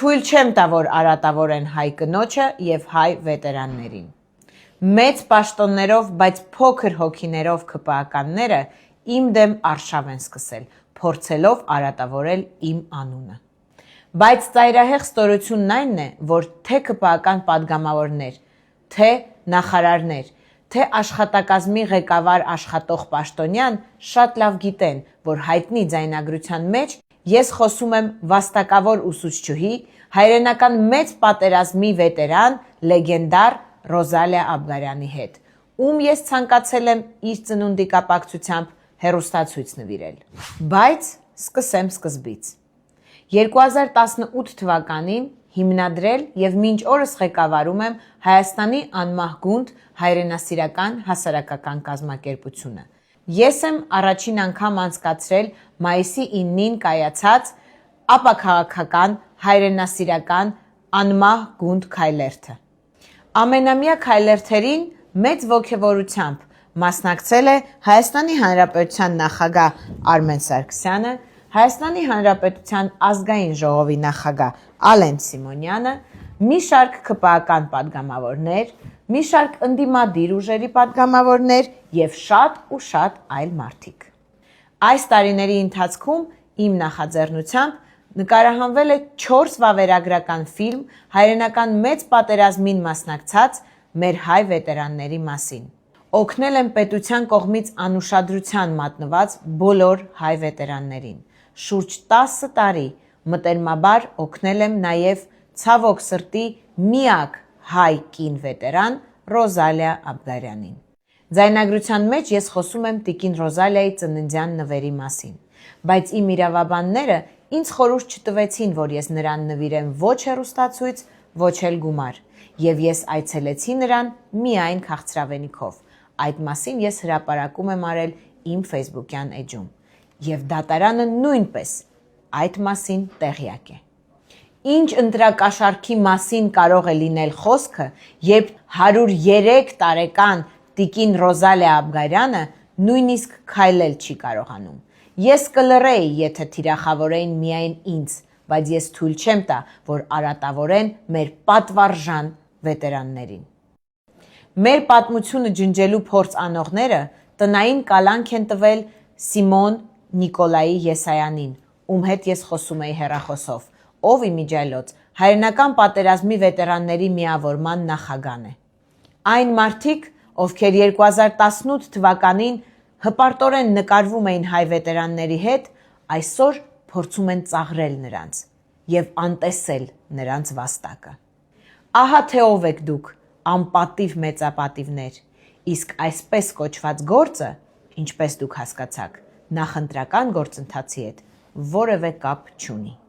թույլ չեմ տա, որ արատավորեն հայ կնոջը և հայ վետերաններին։ Մեծ պաշտոններով, բայց փոքր հոգիներով ՔՊԱ-ականները իմ դեմ արշավ են սկսել, փորձելով արատավորել իմ անունը։ Բայց ծայրահեղ ստորությունն այն է, որ թե ՔՊԱ-ական պատգամավորներ, թե նախարարներ, թե աշխատակազմի ղեկավար աշխատող պաշտոնյան շատ լավ գիտեն, որ հայտնի ձայնագրության մեջ ես խոսում եմ վաստակավոր ուսուցչուհի, հայրենական մեծ պատերազմի վետերան, լեգենդար Ռոզալիա Աբգարյանի հետ, ում ես ցանկացել եմ իր ծնունդի կապակցությամբ հեռուստացույց նվիրել։ Բայց սկսեմ սկզբից։ 2018 թվականին հիմնադրել և մինչ օրս ղեկավարում եմ Հայաստանի անմահ գունդ հայրենասիրական հասարակական կազմակերպությունը։ Ես եմ առաջին անգամ անցկացրել մայիսի 9-ին կայացած ապաքաղաքական հայրենասիրական անմահ գունդ քայլերթը։ Ամենամյա քայլերթերին մեծ ոգևորությամբ մասնակցել է Հայաստանի Հանրապետության նախագահ Արմեն Սարգսյանը, Հայաստանի Հանրապետության ազգային ժողովի նախագահ Ալեն Սիմոնյանը, մի շարք ՔՊԱ-ական պատգամավորներ, մի շարք ընդդիմադիր ուժերի պատգամավորներ և շատ այլ մարդիկ։ Այս տարիների ընթացքում իմ նախաձեռնությամբ նկարահանվել է 4 վավերագրական ֆիլմ հայրենական մեծ պատերազմին մասնակցած մեր հայ վետերանների մասին։ Օգնել եմ պետության կողմից անուշադրության մատնված բոլոր հայ վետերաններին։ Շուրջ 10 տարի մտերմաբար օգնել եմ նաև ցավոք սրտի միակ հայ կին վետերան Ռոզալիա Աբգարյանին։ Ձայնագրության մեջ ես խոսում եմ տիկին Ռոզալիայի ծննդյան նվերի մասին, բայց իմ իրավաբանները ինձ խորհուրդ չտվեցին, որ ես նրան նվիրեմ ոչ հեռուստացույց, ոչ էլ գումար, և ես այցելեցի նրան միայն քաղցրավենիքով։ Այդ մասին ես հրապարակում եմ արել իմ ֆեյսբուքյան էջում, և դատարանը նույնպես այդ մասին տեղյակ է։ Ինչ ընտրակաշառքի մասին կարող է լինել խոսքը, երբ 103 տարեկան տիկին Ռոզալիա Աբգարյանը նույնիսկ քայլել չի կարողանում։ Ես կլռեի, եթե թիրախավորեին միայն ինձ, բայց ես թույլ չեմ տա, որ արատավորեն մեր պատվարժան վետերաններին։ Մեր պատմությունը ջնջելու փորձ անողները տնային կալանք են տվել Սիմոն Նիկոլայի Եսայանին, ում հետ ես խոսում էի հեռախոսով, ով իմիջիայլոց հայրենական պատերազմի վետերանների միավորման նախագահն է։ Այն մարդիկ, ովքեր 2018 թվականին հպարտորեն նկարվում էին հայ վետերանների հետ, այսօր փորձում են ծաղրել նրանց և անտեսել նրանց վաստակը։ Ահա թե ով եք դուք, անպատիվ մեծապատիվներ, իսկ այսպես կոչված գործը, ինչպես դուք հասկացաք, նախընտրական գործընթացի հետ որևէ կապ չունի։